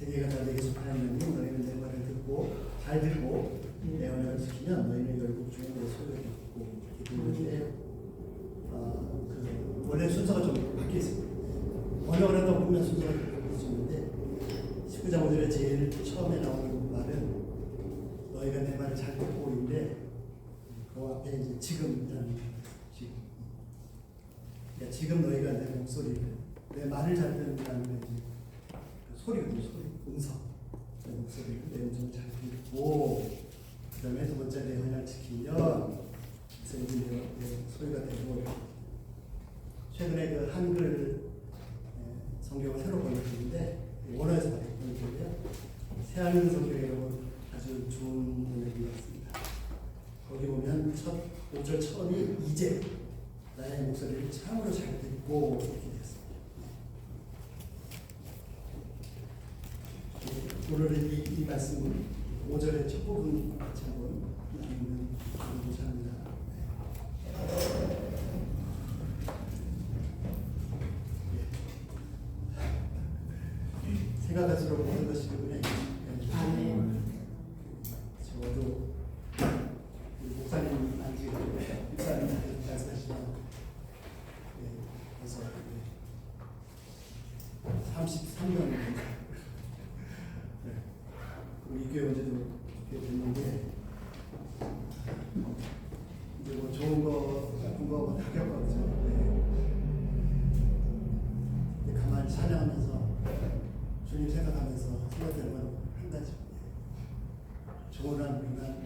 세계가 다 내게 속하였느니 너희는 내 말을 듣고 잘 들고 내 언약을 지키면 너희는 열국 중에 내 소리를 듣고 이렇게 되는데 원래 순서가 좀 바뀌어 있습니다. 번역을 하다 보면 순서가 바뀔 수 있는데 19장 5절에 제일 처음에 나오는 말은 너희가 내 말을 잘 듣고 있는데 그 앞에 이제 지금이라는 지금. 그러니까 지금 너희가 내 목소리를 내 말을 잘 듣는다는 게 이제 그 소리거든요. 소리, 음성. 내 목소리를 내 음성을 잘 듣고 그 다음에 두 번째 내 언약을 지키면 그래서 이제 내 소리가 되고 최근에 그 한글 성경을 새로 번역했는데 원어에서 번역했는데요. 새하늘 성경이라고 아주 좋은 번역이었습니다. 거기 보면 첫 5절 처음이 이제 나의 목소리를 참으로 잘 듣고 이렇게 됐습니다. 오늘 이 말씀은 5절의 첫 부분 같이 한번 나누고자 합니다. 생각할수록 모든 것이 그분의 아멘. 저도 목사님 안지 목사님 말씀하시면 그래서 33년 우리 교회 언제도 됐는데 이제 뭐 좋은 거 나쁜 거 다 겪었죠. 가만히 찬양하면서 주님 생각하면서 생각되는 건 한 가지. 좋은 한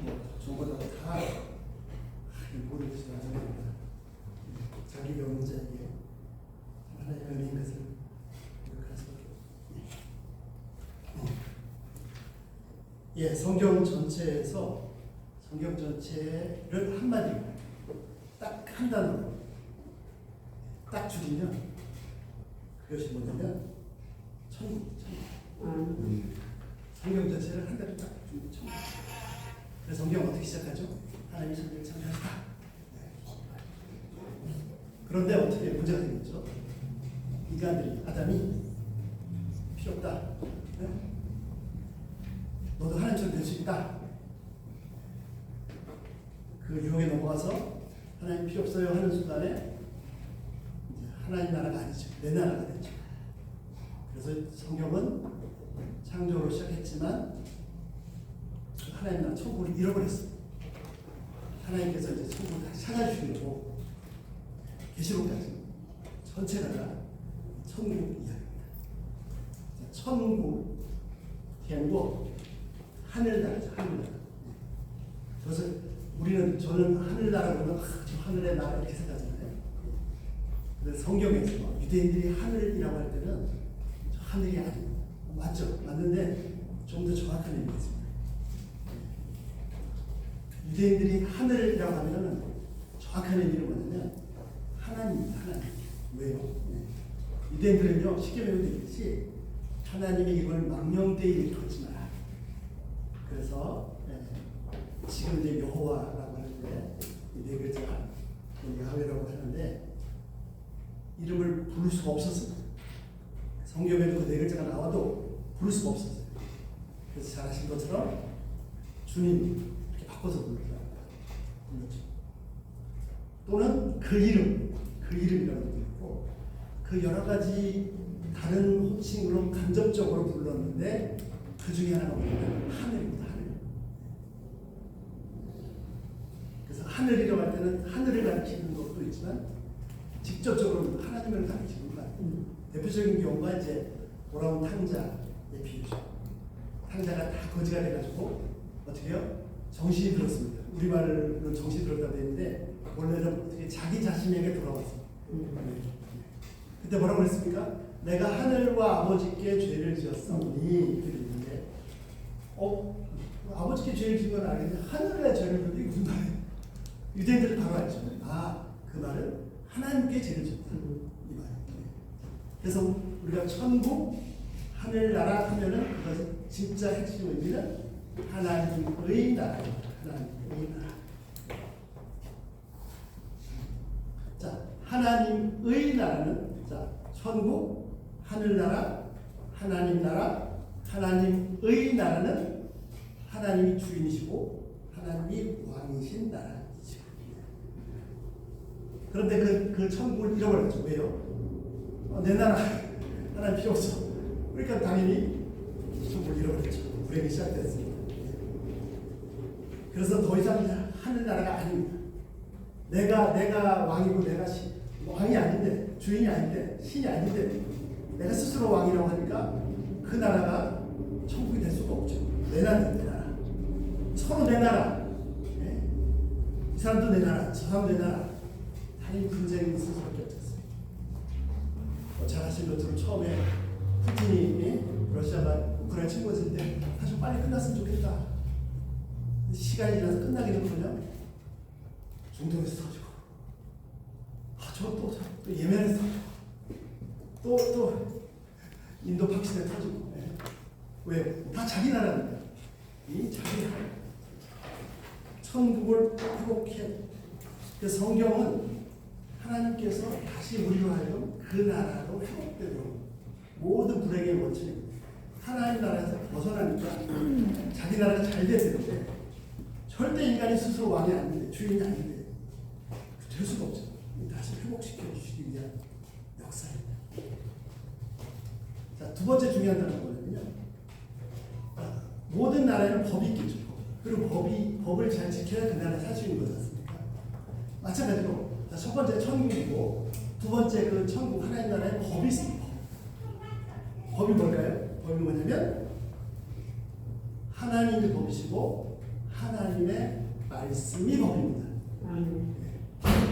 뭐 좋은 거다 모든 것이 나중입니다. 자기 배우는 자에게 하나님의 은혜인 것을 기억할 수밖에 없습니다. 예, 성경 전체를 한마디로 딱 한 단어로 딱 줄이면 그것이 뭐냐면 천국. 성경 전체를 한 단어로 딱 줄이면 천국. 그래서 성경 어떻게 시작하죠? 하나님이 천국을 창조하셨다. 그런데 어떻게 문제가 생겼죠? 인간들이 아담이 필요 없다. 네? 너도 하나님처럼 될 수 있다. 그 유혹에 넘어가서 하나님 필요 없어요 하는 순간에 이제 하나님 나라가 아니죠. 내 나라가 됐죠. 그래서 성경은 창조로 시작했지만 하나님 나라 천국을 잃어버렸어요. 하나님께서 이제 천국을 다시 찾아주시려고 계시록까지 전체가 다 천국 이야기입니다. 천국,天国, 하늘나라죠. 하늘나라. 그래서 저는 하늘나라 그러면 저 하늘의 나라 이렇게 생각하잖아요. 그래서 성경에서 유대인들이 하늘이라고 할 때는 저 하늘이 아니에요. 맞죠? 맞는데 좀 더 정확한 의미가 있습니다. 유대인들이 하늘이라고 하면 정확한 의미는 뭐냐면 하나님입니다. 하나님. 왜요? 유대인들은요 쉽게 배우듯이 하나님의 이름을 망령되이 일컫지 마라. 그래서 지금 이제 여호와라고 하는데 네 글자가 야훼라고 하는데 이름을 부를 수가 없었습니다. 성경에도 그 네 글자가 나와도 부를 수가 없었어요. 그래서 잘 아신 것처럼 주님 이렇게 바꿔서 불렀죠. 또는 그 이름이라고 부르고 그 여러 가지 다른 호칭으로 간접적으로 불렀는데 그 중에 하나가 뭐냐면 하늘입니다. 하늘. 그래서 하늘이라고 할 때는 하늘을 가리키는 것도 있지만 직접적으로 하나님을 가리키는 것 같아요. 대표적인 경우가 이제 돌아온 탕자의 비유죠. 탕자가 다 거지가 돼가지고 어떻게 해요? 정신이 들었습니다. 우리말로 정신이 들었다고 했는데 원래는 어떻게 자기 자신에게 돌아왔어요. 그때 뭐라고 그랬습니까? 내가 하늘과 아버지께 죄를 지었사오니 이렇게 있는데 아버지께 죄를 지은 건 알겠는데 하늘에 죄를 지었는데 이게 무슨 말이에요? 유대인들은 바로 알죠. 그 말은 하나님께 죄를 지었다. 이 말이에요. 그래서 우리가 천국, 하늘나라 하면은 그것은 진짜 핵심 의미는 하나님의 나라입니다. 하나님의 나라. 자, 하나님의 나라는 자, 천국, 하늘나라, 하나님 나라, 하나님의 나라는 하나님이 주인이시고 하나님이 왕이신 나라이죠. 그런데 그 천국을 잃어버렸죠. 왜요? 내 나라 하나님 필요 없어. 그러니까 당연히 천국을 잃어버렸죠. 불행이 시작됐습니다. 그래서 더 이상 하늘 나라가 아닙니다. 내가 왕이고 내가 왕이 아닌데, 주인이 아닌데, 신이 아닌데 내가 스스로 왕이라고 하니까 그 나라가 천국이 될 수가 없죠. 내 나라는 내 나라, 서로 내 나라. 이 사람도 내 나라, 저 사람도 내 나라. 당연히 분쟁이 있을 수밖에 없었어요. 잘 아시는 것처럼 처음에 푸틴이 러시아가 우크라이나 침공했을 때 사실 빨리 끝났으면 좋겠다. 시간이 지나서 끝나기는커녕 중동에서 터지고, 또 예멘에서 또 인도 파키스탄에 터지고. 왜? 다 자기 나라입니다. 이 자기 나라. 천국을 회복해. 그 성경은 하나님께서 다시 우리로 하여금 그 나라로 회복되도록 모든 불행의 원천입니다. 하나님 나라에서 벗어나니까 자기 나라가 잘 돼야 되는데 절대 인간이 스스로 왕이 아닌데, 주인이 아닌데 될 수가 없죠. 다시 회복시켜 주시기 위한 역사입니다. 자, 두 번째 중요한 단어는 뭐냐면요, 모든 나라에는 법이 있겠죠. 그리고 법을 잘 지켜야 그 나라에 살 수 있는 거지 않습니까? 마찬가지로 첫 번째 천국이고 두 번째 그 천국 하나님 나라에 법이 있습니다. 법이 뭘까요? 법이 뭐냐면 하나님의 법이시고 하나님의 말씀이 법입니다.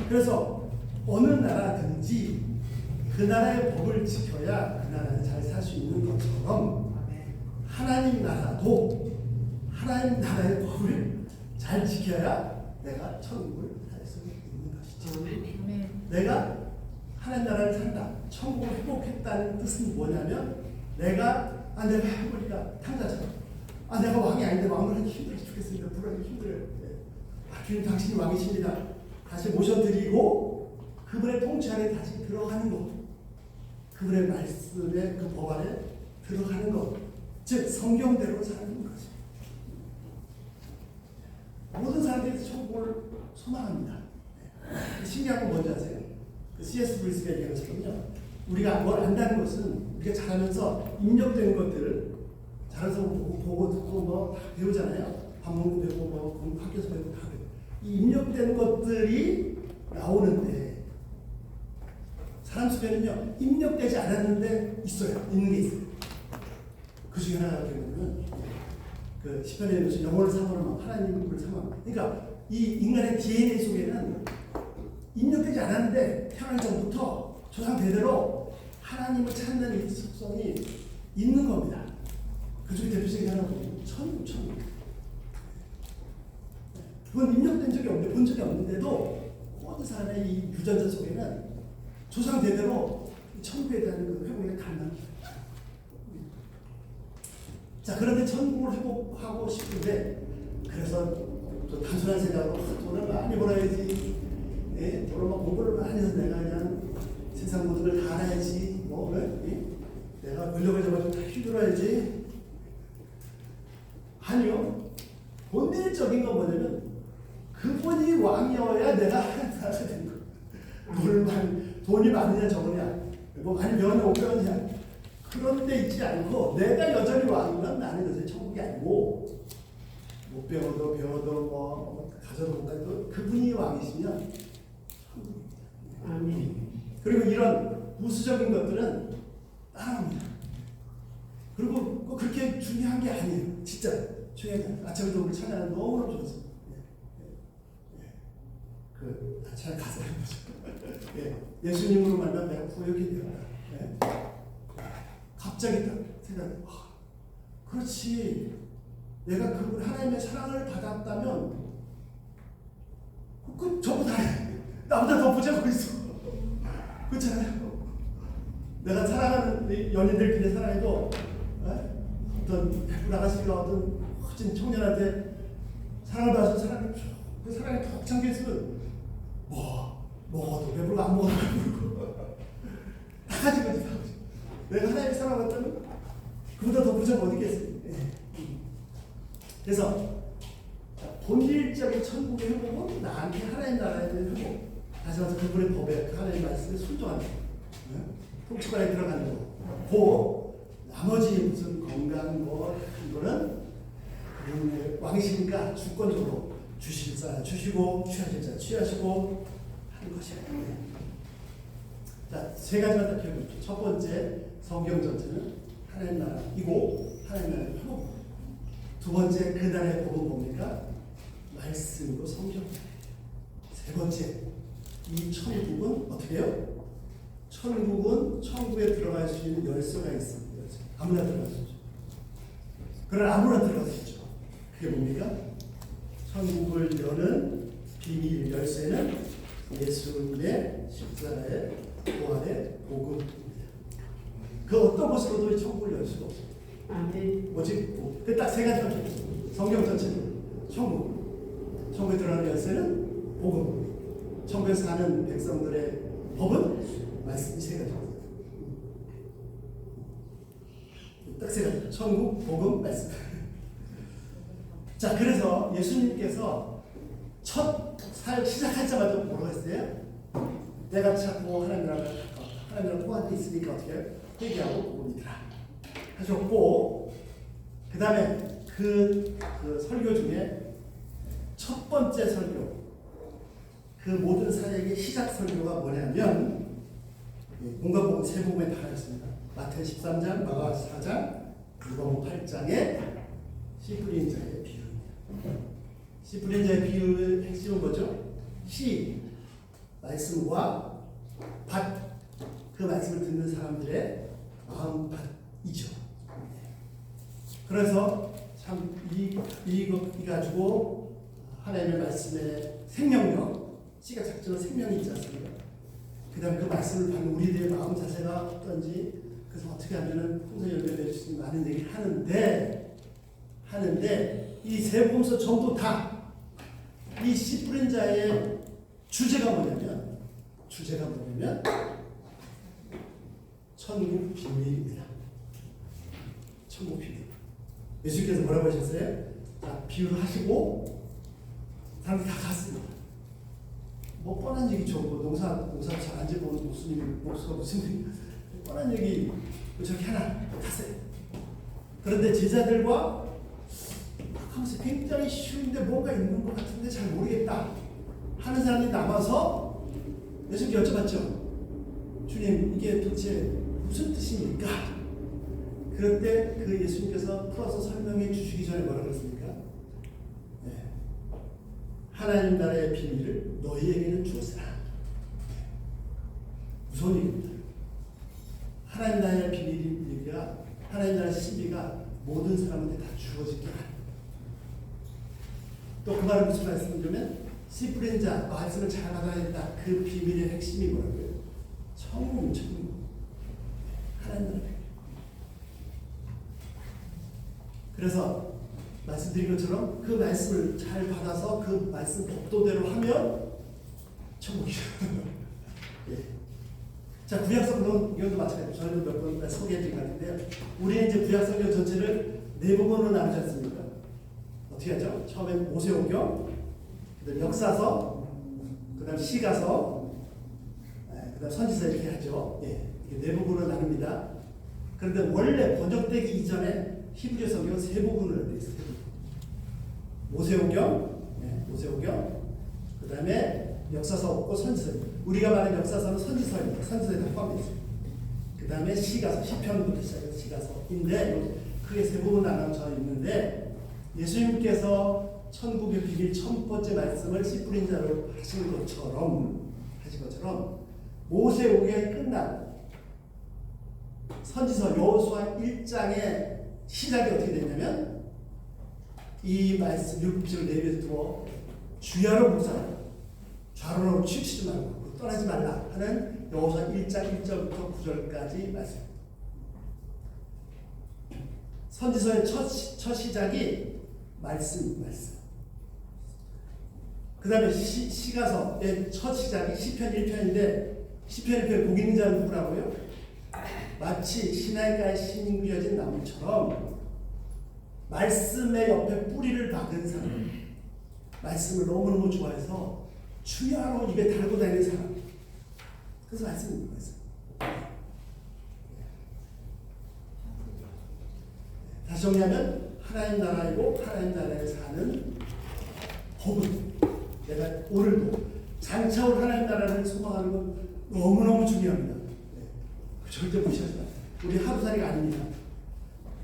그래서 어느 나라든지 그 나라의 법을 지켜야 그 나라에 잘 살 수 있는 것처럼 하나님 나라도 하나님 나라의 법을 잘 지켜야 내가 천국을 살 수 있는 것이죠. 내가 하나님 나라를 산다, 천국을 회복했다는 뜻은 뭐냐면 내가 해보니까 탕자처럼 내가 왕이 아닌데 왕을 하기 힘들어 죽겠습니다. 불안이 힘들어요. 주님 당신이 왕이십니다. 다시 모셔드리고 그분의 통치 안에 다시 들어가는 것, 그분의 말씀에 그 법 안에 들어가는 것, 즉 성경대로 사는 것입니다. 모든 사람들이 천국을 소망합니다. 신기한 건 뭔지 아세요? C.S. 브리스가 얘기한 것처럼요, 우리가 뭘 안다는 것은 우리가 자라면서 입력된 것들을 자라서 보고 듣고 뭐 다 배우잖아요. 밥 먹고 배우고 뭐 학교에서 배우고 다 배우고, 이 입력된 것들이 나오는데 사람 속에는요 입력되지 않았는데 있는 게 있어요. 그 중에 하나가 뭐냐면 그 시편에 무슨 영혼을 삼으면 하나님을 삼아. 그러니까 이 인간의 DNA 속에는 입력되지 않았는데 태어나기 전부터 조상 대대로 하나님을 찾는 이 속성이 있는 겁니다. 그 중에 대표적인 하나가 천국. 그건 입력된 적이 없는데, 본 적이 없는데도 모든 사람의 이 유전자 속에는 조상 대대로 천국에 대한 그 회복의 갈망이. 자, 그런데 천국을 회복하고 싶은데, 그래서 또 단순한 생각으로 돈을 많이 벌어야지, 돈을 막 공부를 많이 해서 내가 그냥 세상 모든 걸 다 알아야지, 내가 권력을 잡아서 다 휘둘러야지. 아니요. 본질적인 건 뭐냐면 그분이 왕이어야 내가 하나님 나라가 되는 거예요. 돈이 많으냐 적으냐, 뭐 많이 배웠냐 못 배웠냐, 그런 데 있지 않고 내가 여전히 왕이면 나는 여전히 천국이 아니고, 못 배워도 뭐 가져도 못 가져도 그분이 왕이시면 천국입니다. 아멘. 그리고 이런 우수적인 것들은 따라옵니다. 그리고 그렇게 중요한 게 아니에요. 진짜 중요한 게 아니에요. 아침에도 우리 찬양을 너무너무 좋았어요. 찬양 가사를 보죠. 예수님으로 말하면 내가 부욕이 되었다. 갑자기 딱 생각해. 그렇지. 내가 그분 하나님의 사랑을 받았다면 저보다 나보다 더 부자고 있어. 그렇잖아요. 내가 사랑하는 연인들끼리 사랑해도 어떤 예쁜 아가씨가 어떤 멋진 청년한테 사랑을 받아서 그 사랑에 푹 잠겨 있으면 먹어도 배부르고 안 먹어도 배부르고 다 가지고 있어. 내가 하나님의 사랑을 받다면 그보다 더 부자가 어디 있겠습니까? 예. 그래서 본질적인 천국의 회복은 나한테 하나님 나라에 대한 회복. 다시 말해서 그분의 법에 그 하나님 말씀에 순종하는 거. 통치관에 들어가는 거. 그 나머지 무슨 건강 이거는 왕이시니까 주권적으로 주실 자 주시고 취하실 자 취하시고 하는 것이에요. 자, 세 가지만 딱 기억해주십시오. 첫 번째, 성경 전체는 하나님 나라이고 하나님 나라의 회복. 두 번째, 그 나라의 복은 뭡니까? 말씀이고 성경이에요. 세 번째, 이 천국은 어떻게 해요? 천국은 천국에 들어갈 수 있는 열쇠가 있습니다. 열쇠. 아무나 들어갈 수 있죠. 그러나 아무나 들어갈 수 있죠. 그게 뭡니까? 천국을 여는 비밀 열쇠는 예수님의 십자가의 부활의 복음입니다. 그 어떤 것으로도 이 천국을 열 수가 없어요. 아멘. 오직 그 딱 세 가지만 있어요. 성경 전체는 천국. 천국에 들어가는 열쇠는 복음. 천국에 사는 백성들의 법은 말씀. 이 세 가지. 딱 세 가지. 천국, 복음, 말씀. 자, 그래서 예수님께서 첫 살 시작하자마자 뭐라고 했어요? 내가 자꾸 하나님 나라가 가까웠다. 하나님 나라가 코앞에 있으니까 어떻게 해요? 회개하고 복음 믿으라 하셨고, 그 다음에 그 설교 중에 첫 번째 설교, 그 모든 사역의 시작 설교가 뭐냐면 공간복음 세 복음에 달하였습니다. 마태 13장, 마가 4장, 누가복음 8장의 씨 뿌린 자의 비유입니다. 씨 뿌린 자의 비유의 핵심은 뭐죠? 씨, 말씀과 밭, 그 말씀을 듣는 사람들의 마음밭이죠. 그래서 참 이거 가지고 하나님의 말씀의 생명력, 씨가 작정한 생명이 있지 않습니까? 그 다음에 그 말씀을 받는 우리들의 마음 자세가 어떤지, 그래서 어떻게 하면은 풍성 열매 맺을 수 있는 많은 얘기를 하는데 이 세 복음서 전부 다 이 씨 뿌린 자의 주제가 뭐냐면 천국 비밀입니다. 천국 비밀. 예수께서 뭐라고 하셨어요? 자, 비유를 하시고 사람들이 다 갔습니다. 뭐 뻔한 얘기죠. 뭐 농사 잘 안 지어보는 목수가 무슨 뻔한 얘기 저렇게 하나 갔어요. 그런데 제자들과 하면서 굉장히 쉬운데 뭔가 있는 것 같은데 잘 모르겠다 하는 사람이 남아서 예수님께 여쭤봤죠. 주님, 이게 도대체 무슨 뜻입니까? 그럴 때 그 예수님께서 풀어서 설명해 주시기 전에 뭐라고 했습니까? 네. 하나님 나라의 비밀을 너희에게는 주었으나. 무서운 얘기입니다. 하나님 나라의 비밀이가, 하나님 나라의 신비가 모든 사람한테 다 주어지게 하는. 또 그 말은 무슨 말씀이냐면 씨 뿌린 자, 말씀을 잘 받아야겠다. 그 비밀의 핵심이 뭐라고요? 천국. 하나님 나라. 그래서 말씀드린 것처럼 그 말씀을 잘 받아서 그 말씀 법도대로 하면 천국이죠. 예. 자, 구약성경도 마찬가지로 저희도 몇 번 소개해드린 것 같은데요. 우리는 이제 구약성경 전체를 네 부분으로 나누지 않습니까? 어떻게 하죠? 처음엔 모세오경, 그다음 역사서, 그다음 시가서, 그다음 선지서 이렇게 하죠. 예, 이게 네 부분으로 나눕니다. 그런데 원래 번역되기 이전에 히브리 성경은 세 부분으로 되어 있어요. 모세오경, 모세오경, 그다음에 역사서 없고 선지서. 우리가 말하는 역사서는 선지서입니다. 선지서에 다 포함되어 있어요. 그다음에 시가서, 시편부터 시작해서 시가서인데 크게 세 부분 나눠져 있는데. 예수님께서 천국의 비밀 첫 번째 말씀을 씨 뿌린 자로 하신 것처럼 모세오경이 끝나고 선지서 여호수아 1장의 시작이 어떻게 되냐면 이 말씀 율법책을 내비에서 두어 주야로 묵상하라, 좌로로 치우치지 말고 떠나지 말라 하는 여호수아 1장 1절부터 9절까지 말씀. 선지서의 첫 시작이 말씀. 그 다음에 시가서의 첫 시작이 시편 1편인데 시편 1편 복 있는 자는 누구라고요? 마치 신앙가에 심겨진 나무처럼 말씀의 옆에 뿌리를 박은 사람, 말씀을 너무너무 좋아해서 주야로 입에 달고 다니는 사람. 그래서 말씀입니다. 다시 정리하면 하나님 나라이고 하나님 나라에 사는 법은 내가 오늘도 장차 올 하나님 나라를 소망하는 건 너무너무 중요합니다. 절대 무시하지 마세요. 우리 하루살이가 아닙니다.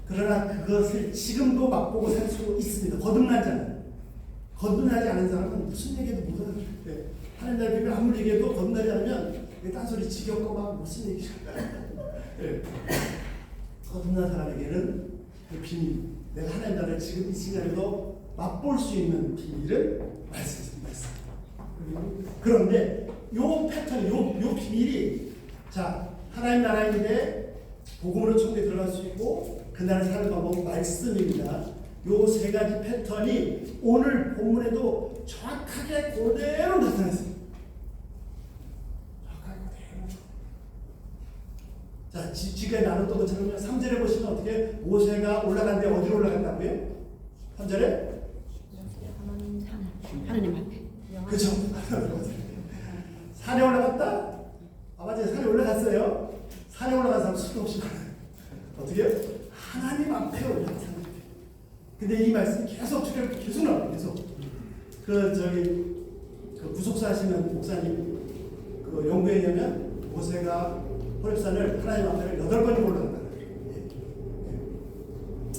그러나 그것을 지금도 맛보고 살 수 있습니다. 거듭나지 않은 사람은 무슨 얘기도 못하는 거예요. 하나님 나라 비밀 아무리 얘기해도 거듭나지 않으면 딴소리 지겹고 막 무슨 얘기죠. 거듭난 사람에게는 그 비밀, 내가 하나님 나라를 지금 이 시간에도 맛볼 수 있는 비밀을 말씀했습니다. 그런데 요 패턴, 요 비밀이 자 하나님 나라인데 복음으로 천국에 들어갈 수 있고 그날 사는 방법은 말씀입니다. 요 세 가지 패턴이 오늘 본문에도 정확하게 그대로 나타났습니다. 정확하게 그대로. 자, 지금까지 나눴던 것처럼 3절에 보시면 어떻게 모세가 올라갔는데 어디로 올라갔다고요? 3절에? 하나님 앞에. 그죠? 산에 올라갔다? 아, 맞아요. 산에 올라갔어요. 산에 올라간 사람 수도 없이 많아요. 어떻게? 하나님 앞에 올라갔어요. 근데 이 말씀이 계속 나와요. 계속. 그 구속사 하시는 목사님 그 연구에 의하면 모세가 호렙산을 하나님 앞에를 8번이나 올라갔다.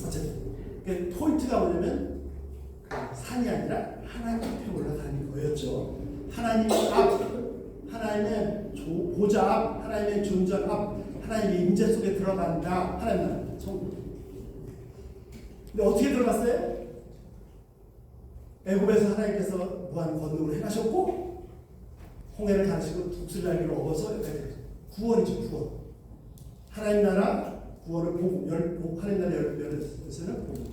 어쨌든. 그 포인트가 뭐냐면 산이 아니라 하나님 앞에 올라가는 거였죠. 하나님 앞, 하나님의 보좌 앞, 하나님의 존전 앞, 하나님의 임재 속에 들어간다. 하나님 나라 천국. 근데 어떻게 들어갔어요? 애굽에서 하나님께서 무한 권능으로 행하셨고 홍해를 가르치고 독수리날개를 업어서 구원이죠. 구원. 하나님 나라 구원을 보고 하나님 나라 열에서는 보고.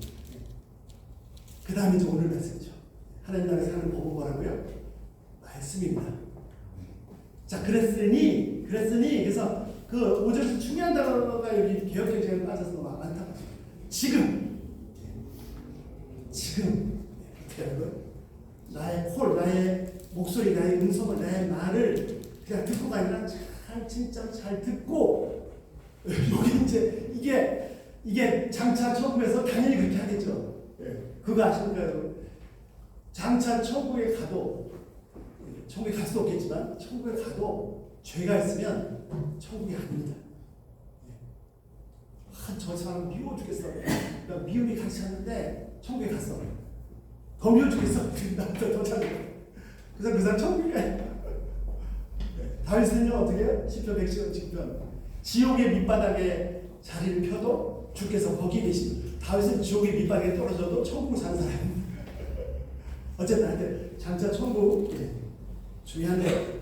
그 다음에 이제 오늘 말씀이죠. 하나님 나라에 사는 법은 뭐라고요? 말씀입니다. 자, 그랬으니 그래서 그 5절에서 중요한 단어가 여기 개혁개정에 빠져서 많다. 지금 어떻게 하는 거예요? 나의 콜, 나의 목소리, 나의 음성을, 나의 말을 그냥 듣고가 아니라 진짜 잘 듣고 여기 이제 이게 장차 천국에서 당연히 그렇게 하겠죠. 그거 아십니까? 장차 천국에 가도 천국에 갈 수도 없겠지만 천국에 가도 죄가 있으면 천국이 아닙니다. 저 사람 미워 죽겠어. 나 미움이 같이 샀는데 천국에 갔어. 더 미워 죽겠어. 나보다 더 잘해. 그래서 그 사람 천국이 아니야. 다윗은요 어떻게 해요? 10편 110편 지옥의 밑바닥에 자리를 펴도 주께서 거기 계십니다. 다윗은 지옥의 밑바닥에 떨어져도 천국을 사는 사람입니다. 어쨌든 하여튼 장차 천국 중요한데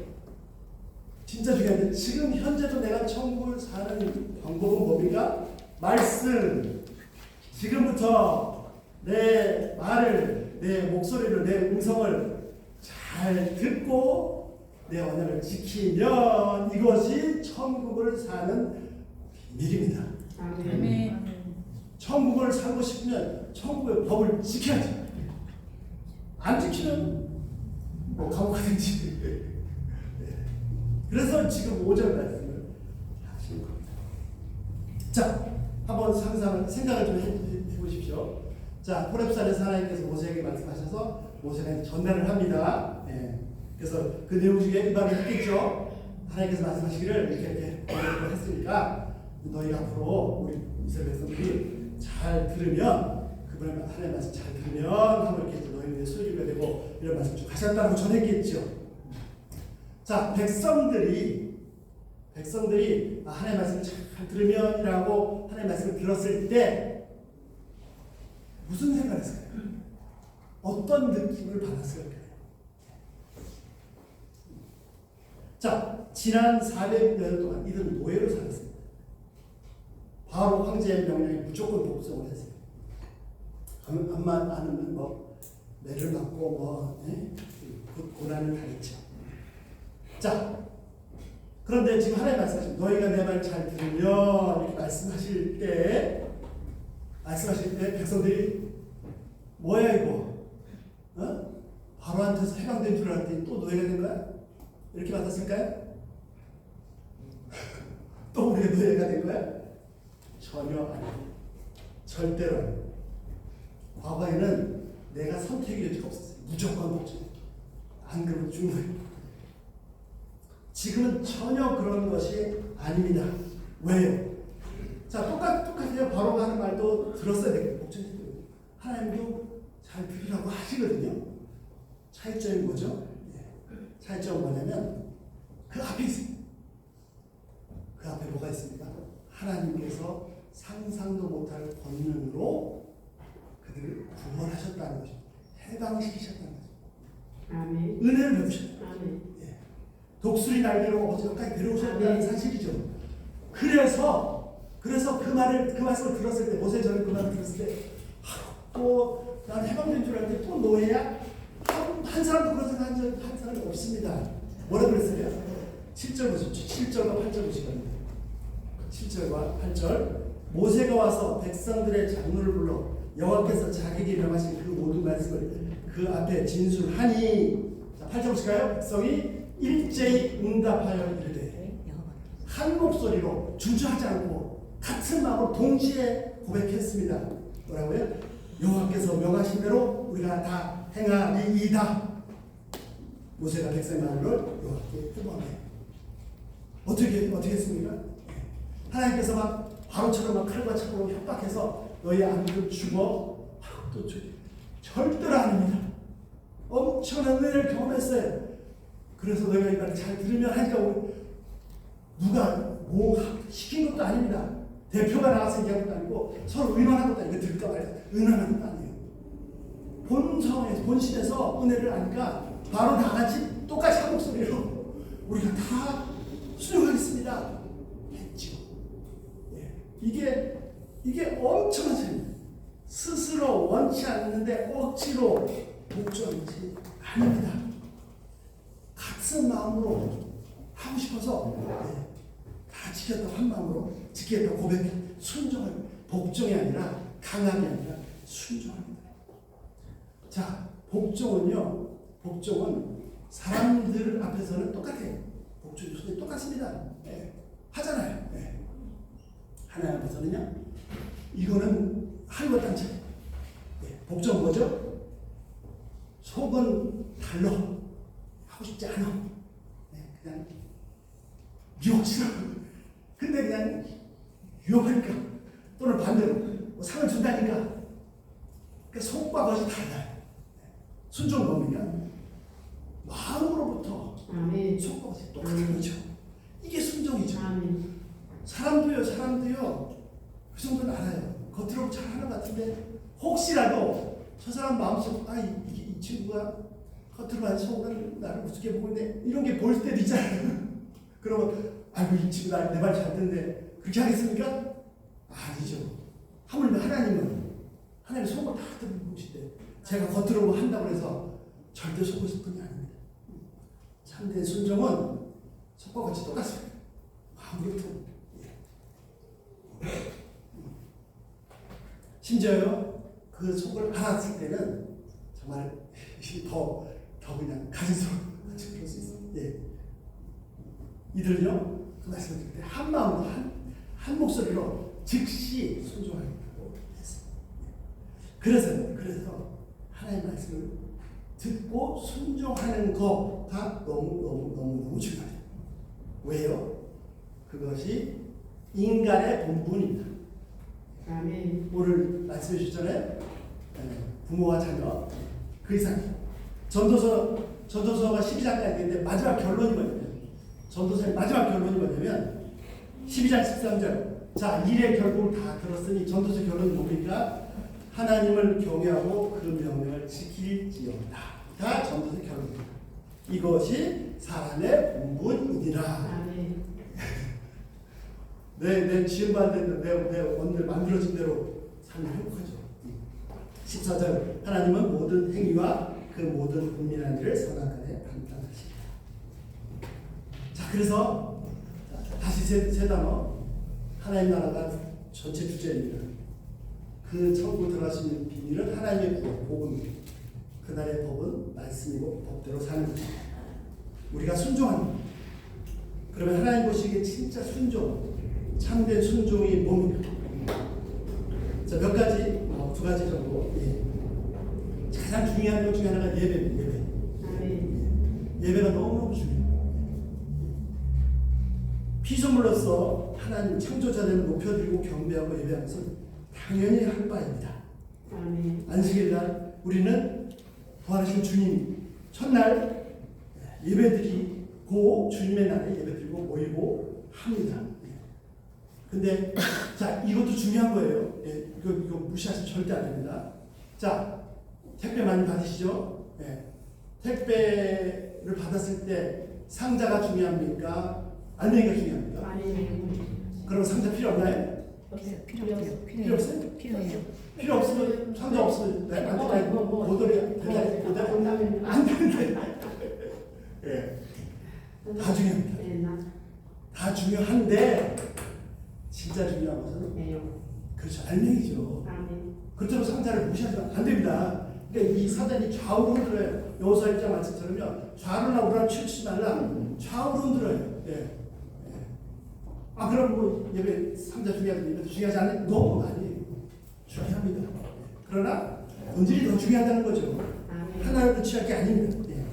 진짜 중요한데 지금 현재도 내가 천국을 사는 방법은 뭡니까? 말씀. 지금부터 내 말을, 내 목소리를, 내 음성을 잘 듣고 내 언약을 지키면 이것이 천국을 사는 비밀입니다. 아멘. 천국을 살고 싶으면 천국의 법을 지켜야죠. 안 지키면 뭐 감옥 가든지. 그래서 지금 5절 말씀을 하시는 겁니다. 자, 한번 생각을 좀 해보십시오. 자, 호렙산에서 하나님께서 모세에게 말씀하셔서 모세가 전달을 합니다. 그래서 그 내용 중에 이방을 했겠죠. 하나님께서 말씀하시기를 이렇게 했으니까 너희가 앞으로 우리 이스라엘 백성들이 잘 들으면 그분의 하나님의 말씀 잘 들으면 한번 이렇게 너희는 소유가 되고 이런 말씀 좀 하셨다고 전했겠죠. 자, 백성들이 하나님의 말씀을 잘 들으면이라고 하나님의 말씀을 들었을 때 무슨 생각을 했을까요? 어떤 느낌을 받았을까요? 자, 지난 400년 동안 이들은 노예로 살았습니다. 바로 황제의 명령에 무조건 복종을 했어요. 암만 않으면 뭐 매를 맞고 고난을 당했죠. 자, 그런데 지금 하나님 말씀하신 너희가 내 말 잘 들으면 이렇게 말씀하실 때 백성들이 뭐야 이거? 바로한테서 해방된 줄 알았더니 또 노예가 된 거야? 이렇게 받았을까요? 또 우리가 노예가 된 거야? 전혀 아니에요. 절대로 아니에요. 과거에는 내가 선택의 여지가 없었어요. 무조건 복종. 안 그러면 죽는 거예요. 지금은 전혀 그런 것이 아닙니다. 왜요? 자, 똑같아요. 바로가 하는 말도 들었어야 되겠죠. 복종했어요. 하나님도 잘 들으라고 하시거든요. 차이점이 뭐죠? 차이점은 뭐냐면 그 앞에 있습니다. 그 앞에 뭐가 있습니까? 하나님께서 상상도 못할 권능으로 그들을 구원하셨다는 거죠. 해방시키셨다는 거죠. 아멘. 은혜를 베푸셨다. 아멘. 독수리 날개로 어디까지 데려오셨다는 사실이죠. 그래서 그 말씀을 들었을 때, 모세 전에 그 말을 들었을 때, 또 난 해방된 줄 알았는데 또 노예야? 한 사람도 그런 생각 한 사람이 없습니다. 뭐라 그랬어요? 7절 보십시오. 7절과 8절 보시거든요. 7절과 8절. 모세가 와서 백성들의 장로를 불러 여호와께서 자기에게 명하신 그 모든 말씀을 그 앞에 진술하니. 자, 8절 보실까요? 백성이 일제히 응답하여 이르되 한 목소리로 주저하지 않고 같은 마음으로 동시에 고백했습니다. 뭐라고요? 여호와께서 명하신 대로 우리가 다 행하리이다. 모세가 백성의 마음을 여호와께 회복하며 어떻게 했습니까? 하나님께서 막 바로처럼 막 칼과 창으로 협박해서 너희 아들은 죽어. 또 절대로 아닙니다. 엄청난 은혜를 경험했어요. 그래서 너희가 이 말을 잘 들으면 하니까 누가 뭐 시킨 것도 아닙니다. 대표가 나가서 얘기한 것도 아니고 서로 의논한 것도 아니고 들을까 말이야. 의논한 것도 아니에요. 본신에서 은혜를 아니까 바로 다 같이 똑같이 한 목소리로 우리가 다 수용하겠습니다. 했죠. 이게 엄청난 차이입니다. 스스로 원치 않는데 억지로 복종하는 것이 아닙니다. 같은 마음으로 하고 싶어서 다 지켰다고 한 마음으로 지키겠다고 고백, 순종하는 복종이 아니라 강함이 아니라 순종합니다. 자, 복종은 사람들 앞에서는 똑같아요. 복종이 소리 똑같습니다. 하잖아요. 하나님 앞에서는요, 이거는 하는 것도 안 차요. 복종 뭐죠? 속은 달러. 하고 싶지 않아. 그냥 미혹스러워. 근데 그냥 유혹하니까 또는 반대로 뭐 상을 준다니까. 그러니까 속과 겉이 달라요. 순종 뭡니까? 마음으로부터 속과 겉이 똑같은 거죠. 이게 순종이죠. 아멘. 사람도요. 그 정도는 알아요. 겉으로 잘하는 것 같은데 혹시라도 저 사람 마음속 이 친구가 겉으로만 속으로는 나를 우습게 보고 있는데 이런 게 보일 때도 있잖아요. 그러면 아이고 이 친구 내 말 잘 듣는데 그렇게 하겠습니까? 아니죠. 하물며 하나님 속을 다 들어보시대. 제가 겉으로 뭐 한다고 해서 절대 속으실 분이 아닙니다. 참된 순종은 속과 같이 똑같습니다. 마음부터. 심지어요, 그 속을 알았을 때는 정말 더 그냥 가슴으로 그럴 수 있어요. 이들요, 그 말씀을 들을 때 한 마음으로 한 목소리로 즉시 순종하겠다고 했어요. 그래서 하나님의 말씀을 듣고 순종하는 거가 너무 중요해요. 왜요? 그것이 인간의 본분입니다. 아멘. 오늘 말씀해 주셨잖아요. 부모와 자녀 그 이상. 전도서가 12장까지 있는데 마지막 결론이 뭐냐면, 전도서의 마지막 결론이 뭐냐면 12장 13절. 자, 일의 결국을 다 들었으니 전도서 결론이 뭡니까? 하나님을 경외하고 그 명령을 지킬지어다. 다 전도서 결론입니다. 이것이 사람의 본분이니라. 내 지음받은 대로, 내 오늘 만들어진 대로 살면 행복하죠. 14절. 하나님은 모든 행위와 그 모든 은밀한 일을 선악간에 판단하시리라. 자, 그래서 다시 세 단어. 하나님 나라가 전체 주제입니다. 그 천국 들어가시는 비밀은 하나님의 구원, 복음입니다. 그날의 법은 말씀이고 법대로 사는 거죠. 우리가 순종하는 거예요. 그러면 하나님 보시기에 진짜 순종, 참된 순종이 뭡니까? 자, 몇 가지, 두 가지 정도. 예. 가장 중요한 것 중에 하나가 예배입니다. 예배가 너무너무 중요해요. 피조물로서 하나님 창조자를 높여드리고 경배하고 예배하는 것은 당연히 할 바입니다. 안식일 날 우리는 부활하신 주님 첫날 예배드리고 주님의 날에 예배드리고 모이고 합니다. 근데 자, 이것도 중요한 거예요. 예, 이거 무시하시면 절대 안 됩니다. 자, 택배 많이 받으시죠? 예. 택배를 받았을 때 상자가 중요합니까? 알맹이가 중요합니까? 그럼 상자 필요 없나요? 필요 없어요? 필요해요. 필요 없으면 상자 없으면 모델이 안 되는데. 예. 다 중요합니다. 다 중요한데 진짜 중요한 것은 그렇죠, 알맹이죠. 그렇다고 상자를 무시하시면 안 됩니다. 그러니까 이 사단이 좌우로 흔들어요. 여호수아 1장 말씀처럼요. 좌로나 우로나 치우치지 말라. 좌우로 흔들어요. 예. 아, 그럼 뭐 예배 상자 중요하지, 예배도 중요하지 않아요? 너무 많이 중요합니다. 그러나 본질이 더 중요하다는 거죠. 하나를 취할 게 아닙니다. 예.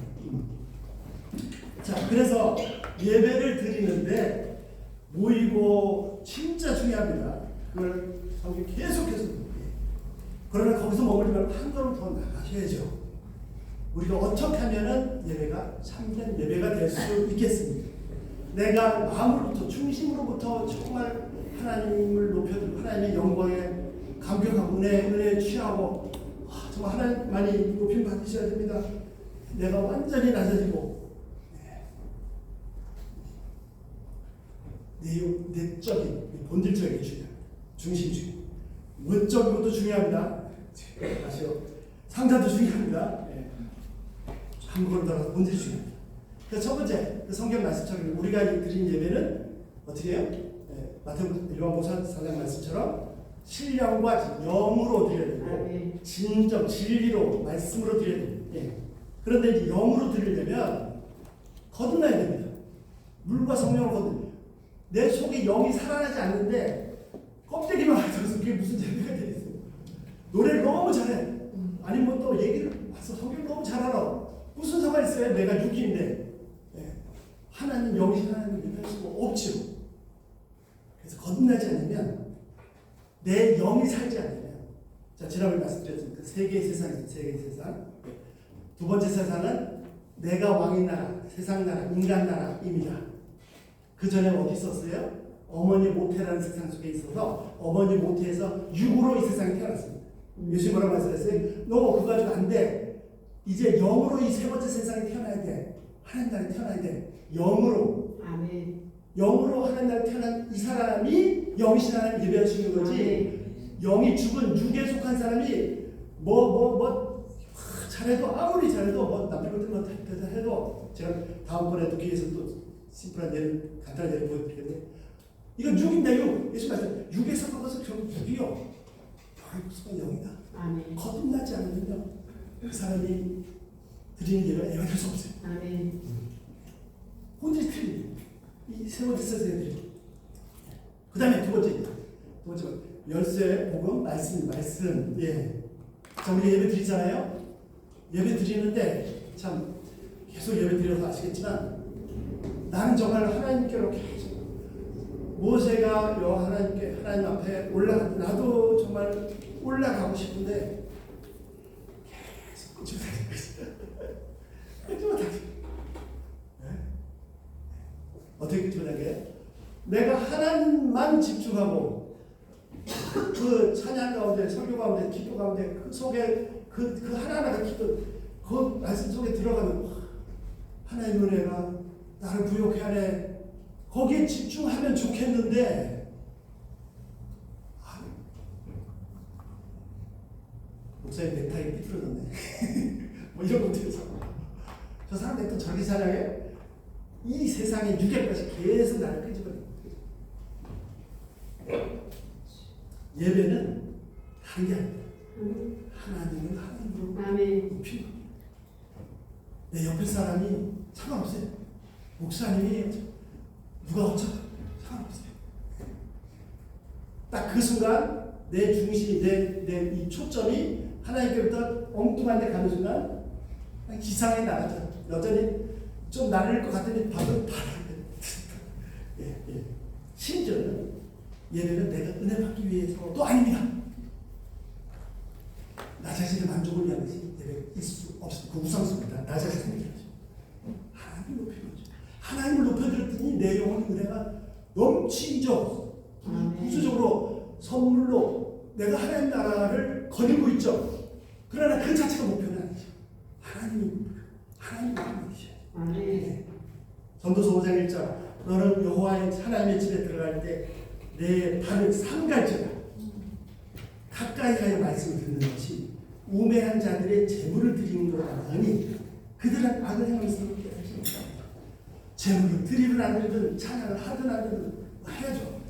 자, 그래서 예배를 드리는데 모이고 진짜 중요합니다. 그걸 성경 계속해서. 그러나 거기서 머물지 말고 한 걸음 더 나가셔야죠. 우리가 어떻게 하면은 예배가 참된 예배가 될 수 있겠습니까? 내가 마음으로부터 중심으로부터 정말 하나님을 높여드리고 하나님의 영광에 감격하고 은혜에 취하고 정말 하나님만이 높임 받으셔야 됩니다. 내가 완전히 낮아지고 내적인 본질적인 게 중요합니다. 중심주의. 외적인 것도 중요합니다. 아시오? 상자도 중요합니다. 한 걸음 더 본질이 중요합니다. 그래서 첫 번째, 그 성경 말씀처럼 우리가 드린 예배는 어떻게 해요? 마태복음 요한복음 4장 말씀처럼 신령과 영으로 드려야 되고 진정, 진리로, 말씀으로 드려야 됩니다. 그런데 이제 영으로 드리려면 거듭나야 됩니다. 물과 성령으로 거듭. 내 속에 영이 살아나지 않는데 껍데기만 들어서 그게 무슨 예배가 되겠어요? 노래를 너무 잘해. 아니면 또 얘기를 와서 성경 너무 잘 알아. 무슨 상관이 있어요? 내가 육인데. 하나님 영이신 하나님 예배할 수가 없죠. 그래서 거듭나지 않으면 내 영이 살지 않으면 자, 지난번에 말씀드렸습니다. 그 세 개의 세상이죠. 세 개의 세상. 두 번째 세상은 내가 왕인 나라, 세상 나라, 인간 나라입니다. 그 전에 어디 있었어요? 어머니 모태라는 세상 속에 있어서 어머니 모태에서 육으로 이 세상에 태어났습니다. 예수님 뭐라고 말씀하셨어요? 너 그거 가지고 안 돼. 이제 영으로 이 세 번째 세상에 태어나야 돼. 하나님 나라에 태어나야 돼. 영으로. 아멘. 영으로 하나님 나라에 태어난 이 사람이 영이신 하나님 예배할 수 있는 거지. 아멘. 영이 죽은 육에 속한 사람이 잘해도 아무리 잘해도 남들 같은 해도 제가 다음번에도 기회에서 또 심플한 예를 간단한 예를 보여드리겠는데 이건 육인데 육. 예수 말씀 육에 속한 것은 결국 육이요. 영이 속한 영이다. 아멘. 거듭나지 않으면 그 사람이 드리는 예배가 예배될 수 없어요. 아멘. 혼자 틀린 이 세 번째 세상에 그 다음에 두 번째 열쇠 복음 말씀. 예. 자, 우리 예배 드리잖아요. 예배 드리는데 참 계속 예배 드려서 아시겠지만 나는 정말 하나님께로 계속 모세가 하나님 앞에 나도 정말 올라가고 싶은데 계속 끄집어내고 있어요. 끄집어내고. 어떻게 끄집어내게? 내가 하나님만 집중하고 그 찬양 가운데, 설교 가운데, 기도 가운데 그 속에 그 하나하나가 기도 그 말씀 속에 들어가면 하나님의 은혜가 나를 부욕해 하네. 거기에 집중하면 좋겠는데 목사님 넥타이 삐뚤어졌네. 뭐 이런 것들이 저 사람 넥타이 저렇게 찬양해? 이 세상에 유괴까지 계속 나를 끄집어내. 예배는 다른 게 아닙니다. 하나님을 하나님으로 아멘. 높이는 겁니다. 내 옆에 사람이 상관없어요. 목사님이 누가 어쩌고 상관없어요. 딱 그 순간 내 중심이 내 이 초점이 하나님께부터 엉뚱한 데 가는 순간 기상에 나가죠. 여전히 좀 나를 것 같으니 밥은 바라게. 예. 심지어는 예배는 내가 은혜 받기 위해서도 아닙니다. 나 자신의 만족을 위한 것이 예배일 수 없습니다. 그 우상습니다. 나 자신을 위하죠. 하나님을 높이는 거죠. 하나님을 높여드렸더니 내 영혼의 은혜가 넘치죠. 부수적으로 선물로 내가 하나님 나라를 거닐고 있죠. 그러나 그 자체가 목표는 아니죠. 하나님이 목표이셔요. 네. 전도서 5장 1절 너는 여호와의 하나님의 집에 들어갈 때 내 발을 삼갈지어다. 가까이 하여 말씀을 듣는 것이 우매한 자들의 재물을 드리는 것과 같으니 그들은 악을 행하면서 깨닫지 못합니다. 재물을 드리든 안 드리든 찬양을 하든 안 하든 해야죠.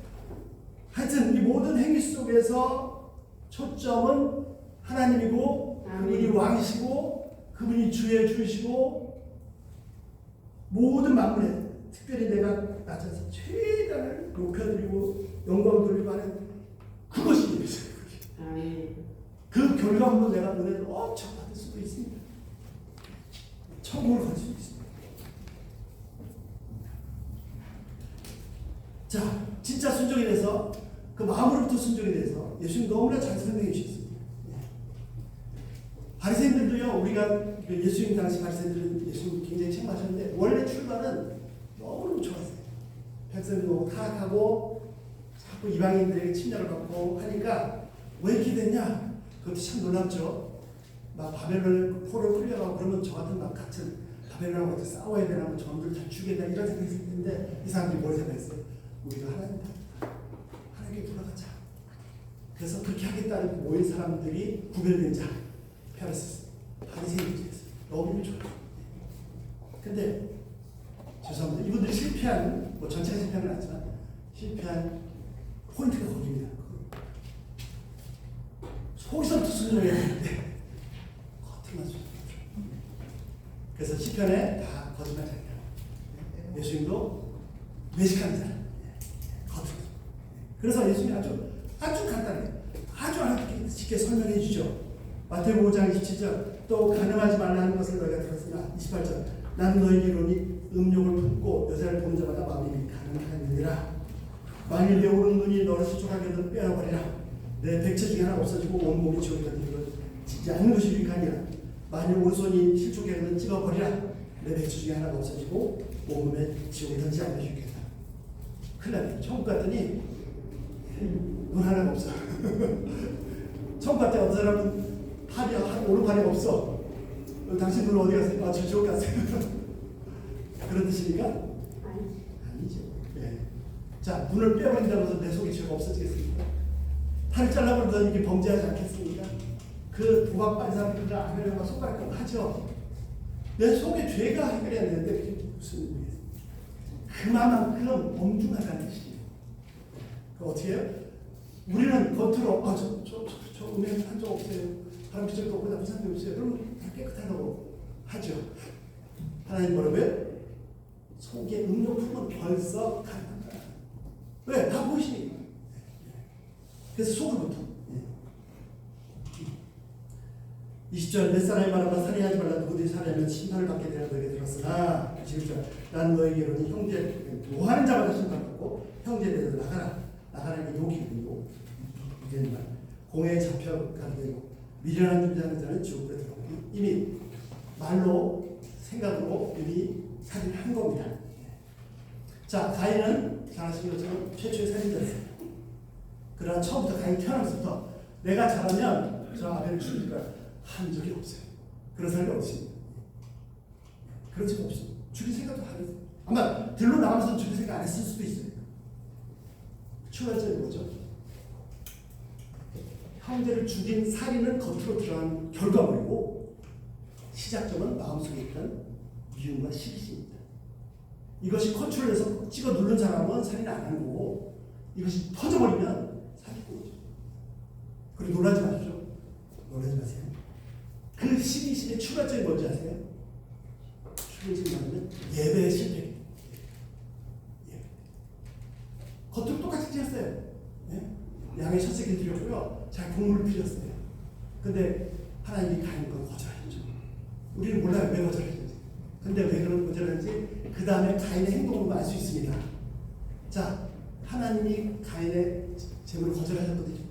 하여튼 이 모든 행위 속에서 초점은 하나님이고 그분이 왕이시고 그분이 주의 주이시고 모든 만물에 특별히 내가 낮아서 최대한을 높여드리고 영광 돌리고 하는 그것이 예배예요. 그 결과물로 내가 은혜를 엄청 받을 수도 있습니다. 천국을 갈 수도 있습니다. 자, 진짜 순종에 대해서 그 마음으로부터 순종에 대해서 예수님 너무나 잘 설명해 주셨습니다. 바리새인들도요, 우리가 예수님 당시 바리새인들은 예수님 굉장히 책망하셨는데 원래 출발은 너무너무 좋았어요. 백성이 너무 타락하고 자꾸 이방인들에게 침략을 받고 하니까 왜 이렇게 됐냐? 그것도 참 놀랍죠. 막 바벨론 포로 끌려가고 그러면 저 같은 막 같은 바벨론하고 어떻게 싸워야 되나, 뭐 전부를 다 죽여야 되나 이런 생각이 있을 텐데 이 사람들이 뭘 생각했어요? 우리가 하나님께 돌아가자. 그래서 그렇게 하겠다는 모인 사람들이 구별된 자 페르스 바리새인들이었어요. 너무 좋아요. 근데 죄송합니다. 이분들이 실패한, 뭐 전체가 실패한 건 아니지만 실패한 포인트가 거기입니다. 속에서부터 순종해야 되는데 겉으로만 순종. 그래서 시편에 다 거짓말장이야. 예수님도 외식하는 사람. 겉으로. 그래서 예수님이 아주 간단해. 아주 알아듣게 쉽게 설명해 주죠. 마태복음 5장 27절 또 가늠하지 말라는 것을 너희가 들었으나 28절 나는 너희에게 이르노니 음욕을 품고 여자를 보는 자마다 마음이 가늠하느니라. 만일 내 오른눈이 너를 수족하게 하면 빼어버리라. 내 백체 중에 하나 없어지고 온몸이 지옥에 던지는 짓지 않는 것이 유익하니라. 만일 오른손이 실족에 하면 찍어버리라. 내 백체 중에 하나가 없어지고 온몸에 지옥에 던지지 않는 것이 유익하다. 큰일 나네. 천국 갔더니 눈 하나가 없어. 천국 갔더니 어떤 사람은 팔이 오른팔이 없어. 당신 눈 어디 갔어요? 저 지옥 갔어요. 그런 뜻입니까? 아니죠. 네. 자, 눈을 빼버린다고 해서 내 속에 죄가 없어지겠습니까? 팔을 잘라버리더니 이게 범죄하지 않겠습니까? 그 도박반 사람들 그걸 안 하려고 손가락으로 하죠. 내 속에 죄가 해결이 안 되는데 그게 무슨 의미겠습니까? 그만큼 엄중하다는 뜻이에요. 어떻게 해요? 우리는 겉으로 저 음행 한적 없어요. 바람 피적도 없고 나쁜 사람이 없어요. 그럼 다 깨끗하다고 하죠. 하나님 뭐라고요? 속에 음욕 품은 벌써 가능한다. 왜? 다 보이시니까. 그래서 속을부터. 20절 몇 사람이 말하면 살인하지 말라. 누구든지 살인하면 심판을 받게 되라. 너에게 들었으나 21절 난 너에게로는 형제 노하는 자마다 심판받고 형제에 대해서 나가라는 게 욕이군요. 이제는 공회에 잡혀가게 되고 미련한 존재하는 자는 지옥에 들어가고 이미 말로 생각으로 이미 살인한 겁니다. 자, 가인은 잘 아시는 것처럼 최초의 살인자였어요. 그러나 처음부터 가인 태어나서부터 내가 잘하면 저 아벨을 죽일 거야 한 적이 없어요. 그런 사람이 없습니다. 그런 적이 없습니다. 죽일 생각도 안 했어요. 아마 들로 나가면서 죽일 생각 안 했을 수도 있어요. 추가적인 뭐죠? 형제를 죽인 살인은 겉으로 드러난 결과물이고 시작점은 마음속에 있던 미움과 시기심입니다. 이것이 컨트롤해서 찍어 누른 사람은 살인 안 하는 거고 이것이 터져버리면 살인인 거죠. 그리고 놀라지 마십시오. 놀라지 마세요. 그 12시의 추가점이 뭔지 아세요? 추가점이 뭐냐면 예배의 실패. 예. 겉으로 똑같이 지었어요. 예? 양의 첫새끼 드렸고요. 잘 국물을 드렸어요. 근데 하나님이 가인 건 거절하셨죠. 우리는 몰라요. 왜 거절하셨는지. 근데 왜 그런 거절하는지 그 다음에 가인의 행동으로 알 수 있습니다. 자, 하나님이 가인의 제물을 거절하셨거든요.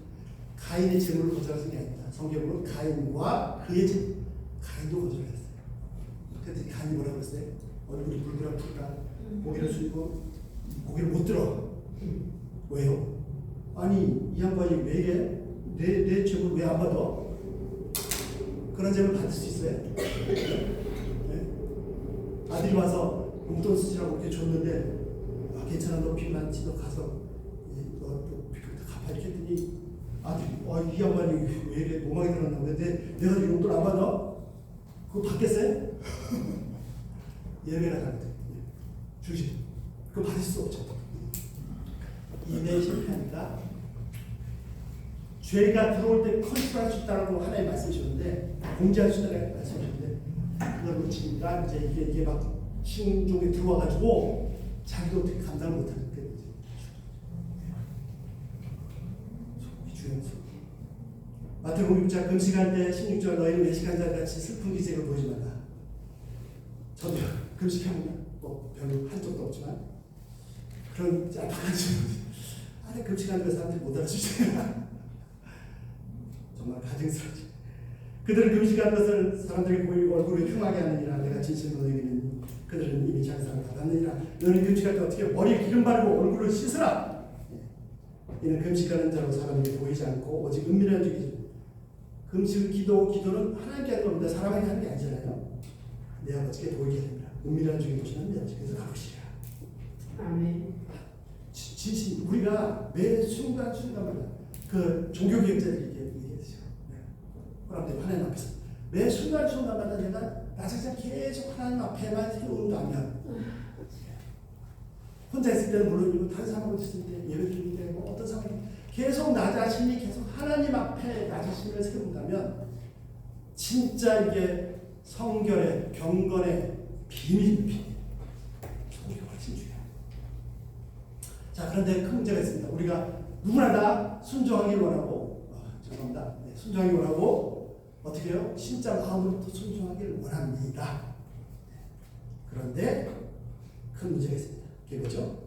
가인의 제물을 거절하신 게 아닙니다. 성경으로 가인과 그의 제물, 가인도 거절했어요. 그래서 가인이 뭐라고 했어요? 얼굴이 불그락불그락 고개를 숙이고 고개를 못 들어. 왜요? 아니 이 양반이 왜 이래? 내 제물 왜 안 받아? 그런 제물 받을 수 있어요? 네? 아들이 와서 용돈 쓰시라고 이렇게 줬는데 아, 괜찮아 너 빚 많지 너 가서 너 빚 갚아 이렇게 했더니 아들이 이 양반이 왜 이래 노망이 들었나 근데 내가 용돈 안 받아? 그거 받겠어요? 예배라 하는데 주시 그거 받을 수 없죠. 이내 실패하니까 죄가 들어올 때 컨트롤할 수 있다고 하나님 말씀하셨는데 공지할 수 있다고 말씀하셨는데 그걸 놓치니까 이제 이게 막 신종에 들어와가지고 자기도 어떻게 감당을 못하는 거예요. 마태복음 6장 금식할 때 16절 너희는 외식한 자 같이 슬픈 기색을 보이지 말라. 저도 금식하면 뭐 별로 한 적도 없지만 그런 짤막한 질문 안에 금식하는 거 사람들이 못 알아주잖아. 정말 가증스럽지. 그들은 금식하는 것을 사람들이 보이고 얼굴을 흉하게 하느니라. 내가 진실로 너희에게는 그들은 이미 장사를 받았느니라. 너는 금식할 때 어떻게 머리에 기름 바르고 얼굴을 씻으라. 이는 금식하는 자로 사람에게 보이지 않고 오직 은밀한 중이지. 금식 기도는 하나님께 하는 겁니다. 사람에게 하는 게 아니잖아요. 내 아버지께 보이게 됩니다. 은밀한 중에 보시는 내 아버지께서 갚으시리라. 아멘. 진심 우리가 매 순간순간마다 그 종교개혁자들이 얘기했어요. 그런데 하나님 앞에서 매 순간순간마다 내가 나작자 계속 하나님 앞에만 세운다면 혼자 있을 때는 물론이고 다른 사람하고 있을 때 예배 드릴 때 뭐 어떤 상황이 계속 나 자신이 계속 하나님 앞에 나 자신을 세운다면 진짜 이게 성결의 경건의 비밀입니다. 성경 훨씬 중요해요. 자, 그런데 큰 문제가 있습니다. 우리가 누구나 다 순종하기 원하고 죄송합니다. 네, 순종하기 원하고 어떻게 해요? 진짜 마음으로부터 순종하기를 원합니다. 그런데 큰 문제가 있습니다. 그게 뭐죠?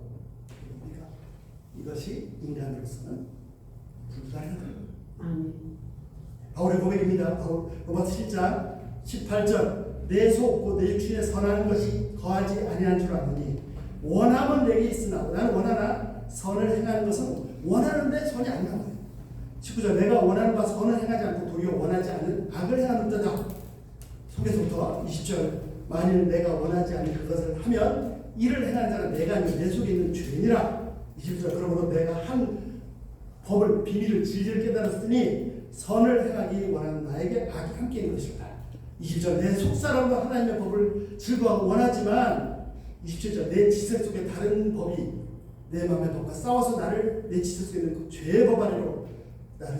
이것이 인간으로서는 불가능하다. 바울의 고백입니다. 바울 로마서 7장 18절 내 속 내 육신에 선하는 것이 거하지 아니한 줄 아느니 원함은 내게 있으나 나는 원하나 선을 행하는 것은 원하는데 선이 안 나와요. 19절 내가 원하는 바 선을 행하지 않고 도리어 원하지 않는 악을 행하는 자다. 속에서부터 20절 만일 내가 원하지 않는 그것을 하면 이를 행하는 자는 내가 아닌 내 속에 있는 죄인이라. 20절 그러므로 내가 한 법을 비밀을 질질 깨달았으니 선을 행하기 원하는 나에게 악이 함께 있는 것이다. 20절 내 속사람도 하나님의 법을 즐거워하고 원하지만 27절 내 지체 속에 다른 법이 내 마음의 법과 싸워서 나를 내 지체 속에 있는 그 죄의 법 아래로 나를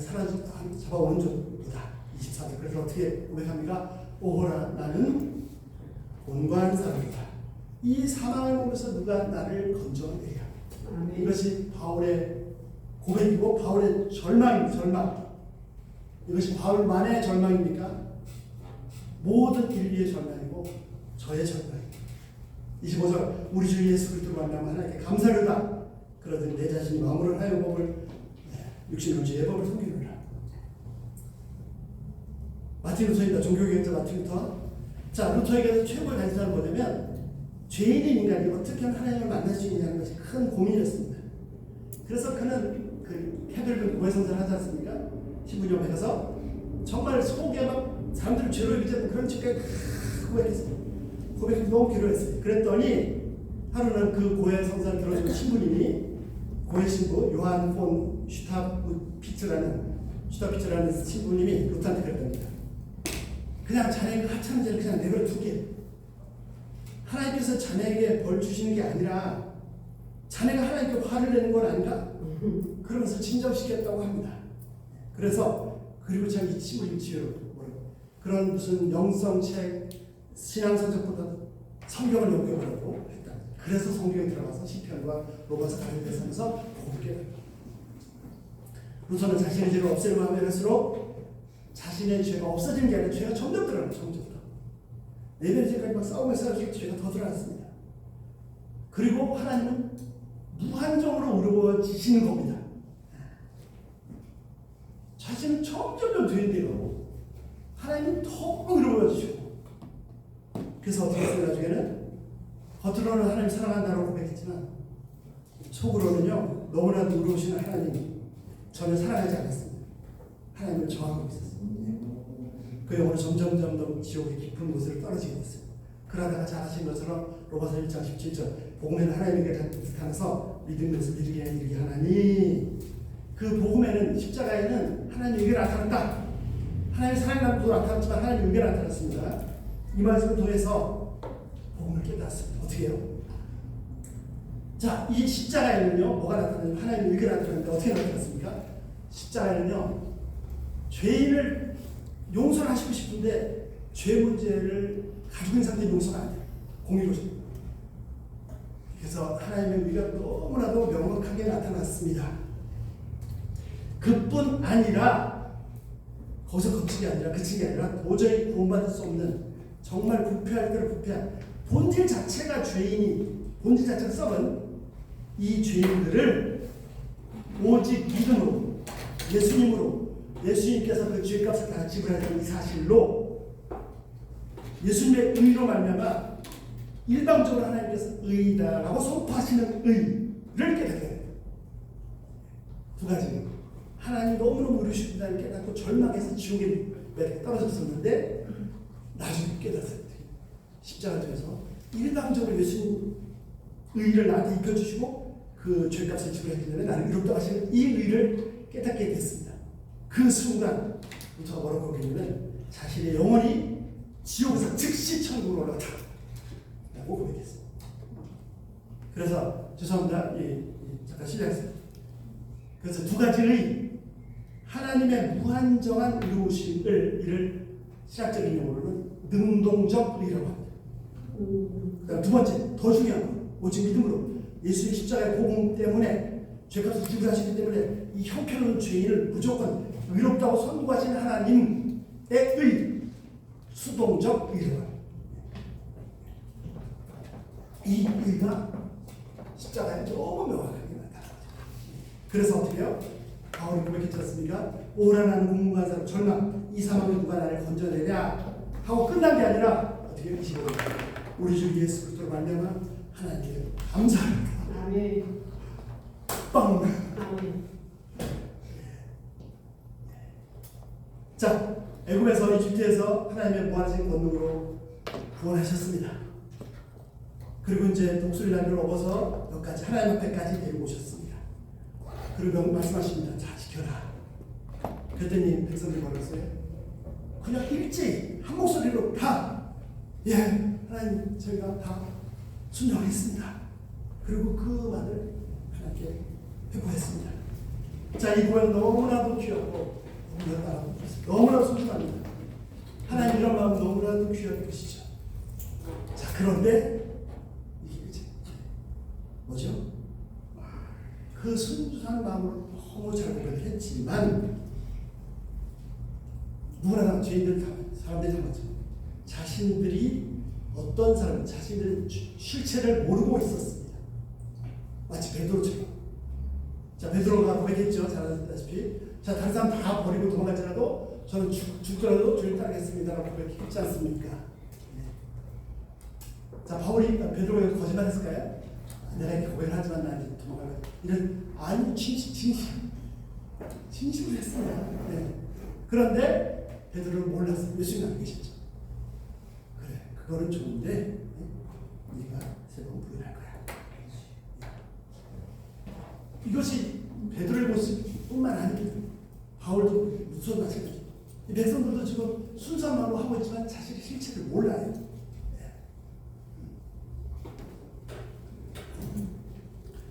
잡아오는 줄보다. 24절 그래서 어떻게 고백합니까? 오호라 나는 곤고한 사람이다. 이 사망을 보면서 누가 나를 건져내랴. 이것이 바울의 고백이고 바울의 절망입니다. 절망. 이것이 바울만의 절망입니까? 모든 인류의 절망이고 저의 절망입니다. 25절 우리 주 예수 그리스도로 만나면 하나님께 감사하다. 그러더니 내 자신이 마음으로 하여 법을 육신으로 죄의 법을 섬기느라. 마틴 루터입니다. 종교개혁자 마틴 루터. 자, 루터에게서 최고의 관심사는 뭐냐면 죄인인 인간이 어떻게 하면 하나님을 만날 수 있느냐는 것이 큰 고민이었습니다. 그래서 그는 그 헤벨은 고해성사를 하지 않습니까? 신부님 앞에 가서 정말 속에 막 사람들을 죄로 여기지 그런 집까지 고백했어요. 고백이 너무 길어했어요. 그랬더니 하루는 그 고해성사를 들어준 신부님이 고해 신부 요한 폰 슈타피츠라는 신부님이 루터한테 그랬답니다. 그냥 자네 그 하찮은 죄를 그냥 내버려 두게. 하나님께서 자네에게 벌 주시는 게 아니라 자네가 하나님께 화를 내는 건 아닌가? 그러면서 진정시켰다고 합니다. 그래서 그리고 참 이치물이 지혜로 그런 무슨 영성책 신앙서적보다 성경을 넘겨보라고 했다. 그래서 성경에 들어가서 시편과 로마서 가르쳐서 복음을 깨닫고 루터는 자신의 죄를 없애려고 하면 할수록 자신의 죄가 없어지는 게 아니라 죄가 점점 드러나요. 점점 더. 내면의 죄까지 막 싸우면서 할수록 죄가 더 드러났습니다. 그리고 하나님은 무한정으로 의로워지시는 겁니다. 자신은 점점 되는데요. 하나님은 더 의로워지시고 그래서 어떻게 했어요? 나중에는 겉으로는 하나님 사랑한다고 고백했지만 속으로는요 너무나도 의로우신 하나님이 전혀 사랑하지 않았습니다. 하나님을 저항하고 있었어요. 그 영혼은 점점 지옥의 깊은 곳으로 떨어지게 됐어요. 그러다가 잘 아시는 것처럼 로마서 1장 17절 복음에는 하나님에게 나타나서 믿으면서 이르게 하나니 그 복음에는 십자가에는 하나님에게 나타났다. 하나님의 사랑감도 나타났지만 하나님에게 나타났습니다. 이 말씀을 통해서 복음을 깨닫습니다. 어떻게 해요? 자, 이 십자가에는요 뭐가 나타나냐면 하나님에게 나타났는데 어떻게 나타났습니까? 십자가에는요 죄인을 용서를 하시고 싶은데 죄 문제를 가지고 있는 상태에 용서가 안 돼요. 공의로죠. 그래서 하나님의 의가 너무나도 명확하게 나타났습니다. 그뿐 아니라 거기서 그친 게 아니라 도저히 구원받을 수 없는 정말 부패할 대로 부패한 본질 자체가 본질 자체가 썩은 이 죄인들을 오직 믿음으로 예수님께서 그 죄값을 다 지불하는 이 사실로 예수님의 의로 말미암아 일방적으로 하나님께서 의다라고 선포하시는 의를 깨닫게 됩니다. 두 가지. 하나님이 너무너무 의로우시다는 깨닫고 절망해서 지옥에 떨어졌었는데 나중에 깨닫습니다. 십자가 통해서 일방적으로 예수님 의를 나한테 입혀주시고 그 죄값을 지불했기 때문에 나는 의롭다고 하시는 이 의를 깨닫게 됐습니다. 그 순간 부터 뭐라고 보기에는 자신의 영혼이 지옥에서 즉시 천국으로 올라갔다 라고 고백했습니다. 그래서 죄송합니다. 잠깐 실례했습니다. 그래서 두 가지의 하나님의 무한정한 의로우심을 이를 신학적인 용어로는 능동적 의라고 합니다. 그다음 두 번째 더 중요한 건 오직 믿음으로 예수의 십자가의 복음 때문에 죄값을 지불하시기 때문에 이 형편없는 죄인을 무조건 의롭다고 선고하신 하나님의 의 수동적 의라고 합니다. 이 의가 십자가에 너무 명확하게 나타납니다. 그래서 어떻게 해요? 바울이 고백했지 않습니까? 오라나는 궁금한 사람 절망 이 사망에 누가 나를 건져내랴 하고 끝난 게 아니라 어떻게 25절 우리 주 예수 그리스도로 말미암아 하나님께 감사합니다. 아멘. 빵. 아멘. 자, 애굽에서 이집트에서 하나님의 무한하신 권능으로 구원하셨습니다. 그리고 이제 독수리 날개를 업어서 여기까지 하나님 앞에까지 데리고 오셨습니다. 그리고 말씀하십니다. 자, 지켜라. 그랬더니 백성들이 뭐랬어요? 그냥 일제히 한 목소리로 다 하나님 저희가 다 순종하겠습니다. 그리고 그 말을 하나님께 회고했습니다. 자, 이 구원 너무나도 귀엽고 너무나도 소중합니다. 하나님 이런 마음 너무나도 귀한 것이죠. 자, 그런데 이게 이제 뭐죠? 그 순수한 마음으로 너무 잘 고백했지만 누구나 죄인들 사람들이 다 맞죠. 자신들이 어떤 사람, 자신들의 실체를 모르고 있었습니다. 마치 베드로처럼. 자, 베드로가 고백했죠. 잘 아시다시피. 자, 다른 사람 다 버리고 도망갈지라도 저는 죽더라도 주님 따르겠습니다라고 고백했지 않습니까? 네. 자, 베드로가 거짓말했을까요? 내가 이렇게 고백을 하지만 나한테 도망갈까? 이런 아니 진심으로 했습니다. 네. 그런데 베드로는 몰랐어요. 예수님 안 계셨죠. 그래, 그거는 좋은데 네가 새로운 부인할 거야. 이것이 베드로의 모습뿐만 아닙니다. 바울도 무서운 마찬가지. 이 백성들도 지금 순수한 마음으로 하고 있지만 자신의 실체를 몰라요. 네.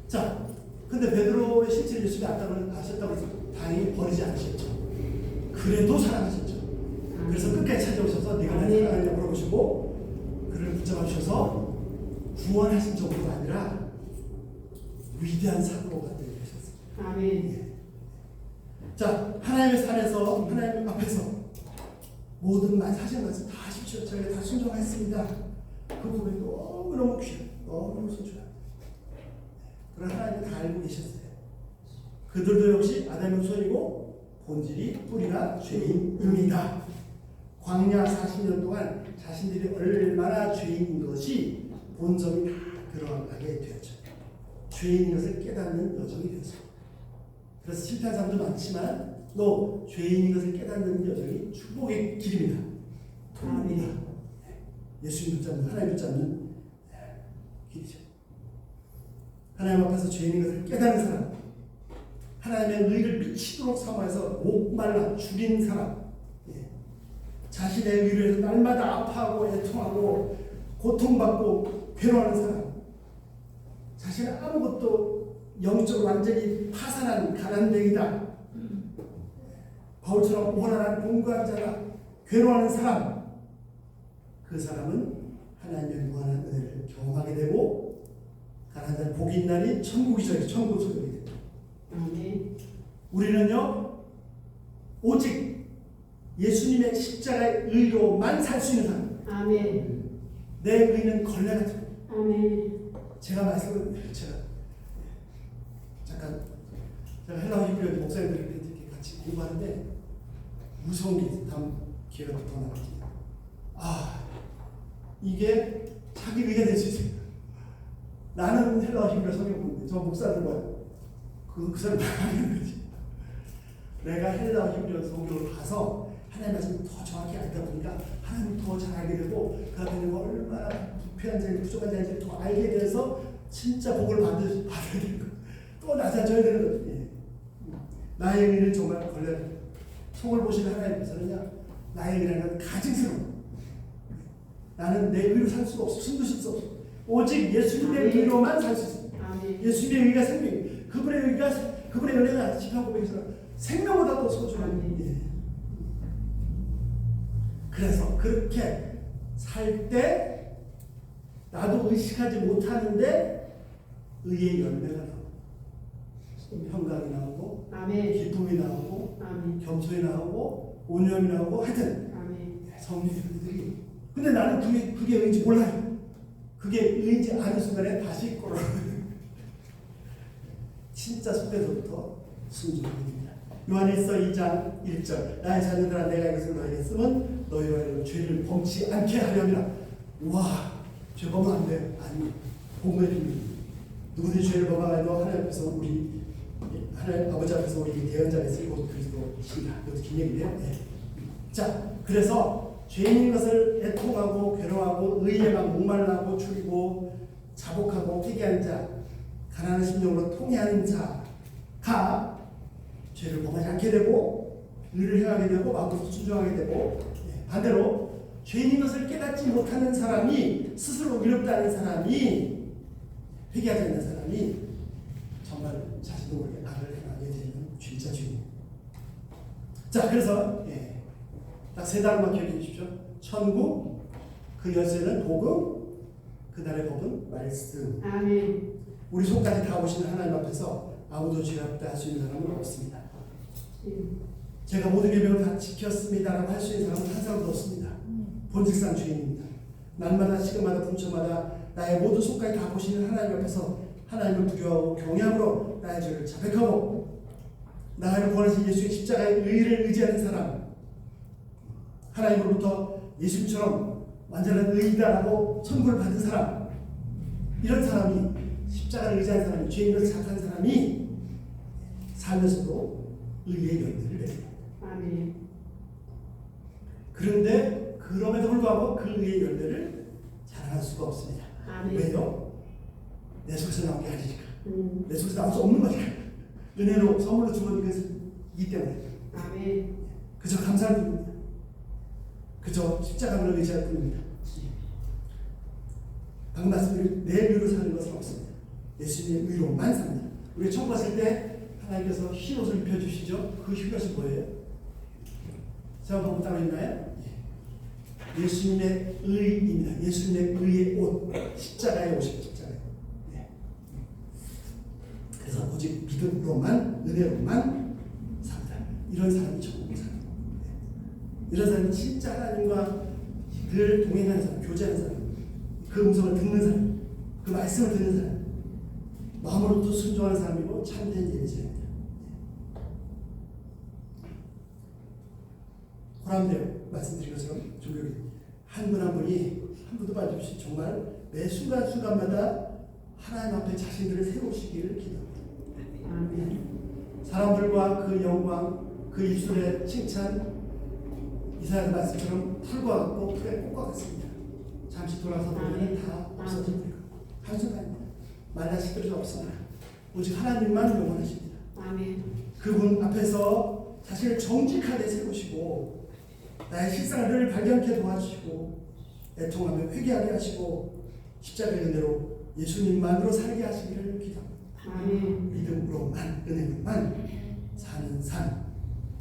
자, 근데 베드로의 실체를 예수님이 아셨다고 해서 다행히 버리지 않으셨죠. 그 그래도 사랑하셨죠. 그래서 끝까지 찾아오셔서 네가 나를 사랑하냐고 물어보시고 그를 붙잡아 주셔서 구원하신 정도가 아니라 위대한 사고가 되게 하셨어요. 아멘. 자, 하나님의 산에서 하나님 앞에서 모든 말 하신 말씀 다 하십시오. 저희가 다 순종했습니다. 그 부분이 너무너무 귀해요. 너무너무 소중해요. 그러나 하나님은 다 알고 계셨어요. 그들도 역시 아담의 후손이고 본질이 뿌리가 죄인입니다. 광야 40년 동안 자신들이 얼마나 죄인인 것이 본성이 다 드러나게 되었죠. 죄인인 것을 깨닫는 여정이 되었어요. 그래서 실패한 사람도 많지만 또 죄인인 것을 깨닫는 여정이 축복의 길입니다. 도입니다. 예수님 붙잡는, 하나님 붙잡는 길이죠. 하나님 앞에서 죄인인 것을 깨닫는 사람, 하나님의 의를 미치도록 사모해서 목말라 죽인 사람, 자신의 의를 위해서 날마다 아파하고 애통하고 고통받고 괴로워하는 사람, 자신은 아무것도 영적으로 완전히 파산한 가난뱅이다, 바울처럼 오만한 공부한 자다, 괴로워하는 사람, 그 사람은 하나님의 무한한 은혜를 경험하게 되고 가난한 자는 복이 있는 날이 천국이죠. 천국 소유이 됩니다. 아멘. 우리는요 오직 예수님의 십자가의 의로만 살 수 있는 사람. 아멘. 내 의는 걸레 같은 거. 아멘. 제가 헬라어 히브리어 목사님들이 이렇게 같이 공부하는데 무서운 게 있어요. 다음 기회가 더 나겠습니다. 이게 자기 의가 될 수 있어요. 나는 헬라어 히브리어 성경 보는데 저 목사들과 그 사람 당하는 거지. 내가 헬라어 히브리어 성경을 봐서 하나님의 말씀을 더 정확히 알다 보니까 하나님을 더 잘 알게 되고 그 앞에 있는 거 얼마나 부패한 자인지 부족한 자인지 더 알게 돼서 진짜 복을 받아야 되는 거. 또 낮아져야 되는 거죠. 나의 의는 정말 걸레 속을 보시는 하나님께서는요 나의 의라는 건 가증스러워. 나는 내 의로 살 수가 없어. 숨도 쉴 수 없어. 오직 예수님의 의로만 살 수 있어. 예수님의 의가 생명. 그분의 은혜가 시편 고백에서 생명보다 더 소중한. 그래서 그렇게 살 때 나도 의식하지 못하는데 의의 열매가 나오고 평강이 나오고 기쁨이 나오고 겸손이 나오고 온유함이 나오고 하여튼 성령들이 근데 나는 그게 의인지 몰라요. 그게 의인지 아는 순간에 다시 꼬라 진짜 속에서부터 순종입니다. 요한일서 2장 1절 나의 자녀들아 내가 이것을 너희에게 쓰면 너희와 죄를 범치 않게 하려니라. 와, 죄 범하면 안 돼. 아니, 복음의 비밀. 누구든지 죄를 범하여도 하나님 앞에서 하나님 아버지 앞에서 우리 대언자가 있으니 곧 그리스도이시다. 이것도 긴 얘기인데요. 자, 그래서 죄인인 것을 애통하고 괴로워하고 의에만 목말라하고 죽이고 자복하고 회개하는 자, 가난한 심령으로 통회하는 자가 죄를 범하지 않게 되고 의를 행하게 되고 마음으로 순종하게 되고 반대로 죄인인 것을 깨닫지 못하는 사람이 스스로 의롭다는 사람이 회개하지 않는 사람이 정말 자신도 모르게 악을 행하게 되는 진짜 죄인입니다. 자, 그래서 딱 세 단어만 기억해 주십시오. 천국, 그 열쇠는 복음, 그날의 법은 말씀. 아멘. 우리 손까지 다 오시는 하나님 앞에서 아무도 죄 없다 할 수 있는 사람은 없습니다. 제가 모든 계명을 다 지켰습니다라고 할 수 있는 사람은 한 사람도 없습니다. 본질상 죄인입니다. 날마다 시간마다 분초마다 나의 모든 손까지 다 보시는 하나님 앞에서 하나님을 두려워하고 경외함으로 나의 죄를 자백하고 나를 구원하신 예수의 십자가의 의를 의지하는 사람, 하나님으로부터 예수님처럼 완전한 의이다라고 선고를 받은 사람, 이런 사람이 십자가를 의지하는 사람이 죄인을 착한 사람이 살면서도 의의 열매를 냅니다. 아멘. 그런데 그럼에도 불구하고 그 의의 열매를 자랑할 수가 없습니다. 아멘. 왜요? 내 속에서 나온 게 아니니까. 내 속에서 나올 수 없는 거니까. 은혜로 선물로 주어진 것이기 때문에. 아멘. 그저 감사할 뿐입니다. 그저 십자가를 의지할 뿐입니다. 방금 말씀드린 내 의로 사는 것은 없습니다. 예수님의 의로만 삽니다. 우리 처음 봤을 때 하나님께서 흰 옷을 입혀주시죠. 그 흰 옷이 뭐예요? 제가 보고 따로 있나요? 예수님의 의입니다. 예수님의 의의 옷, 십자가의 옷이에요. 십자가의 옷. 예. 그래서 오직 믿음으로만, 은혜로만 삽니다. 이런 사람이 전부 사람. 예. 이런 사람이 진짜 하나님과 늘 동행하는 사람, 교제하는 사람, 그 음성을 듣는 사람, 그 말씀을 듣는 사람, 마음으로부터 순종하는 사람이고 참된 예배자입니다. 호람대요 말씀드린 것처럼 종교리 한 분 한 분이 한 분도 빠짐없이 정말 매 순간순간마다 하나님 앞에 자신들을 세우시기를 기도합니다. 아멘. 사람들과 그 영광, 그 입술의 칭찬, 이사야 말씀처럼 풀과 같고 풀의 꽃과 같습니다. 잠시 돌아서 보면 다 없어집니다. 한순간입니다. 말라시 떨어져 없으나 오직 하나님만 영원하십니다. 아멘. 그분 앞에서 자신을 정직하게 세우시고 나의 실상을 늘 발견케 도와주시고 애통하며 회개하게 하시고 십자가의 은혜로 예수님만으로 살게 하시기를 기도합니다. 아멘. 믿음으로만, 은혜로만 사는 삶,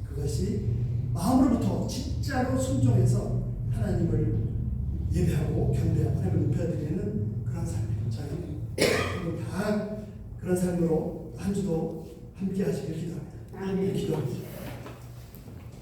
그것이 마음으로부터 진짜로 순종해서 하나님을 예배하고 경배하고 하나님을 높여드리는 그런 삶이에요. 저희는 다 그런 삶으로 한 주도 함께 하시길 기도합니다. 아멘. 기도합니다.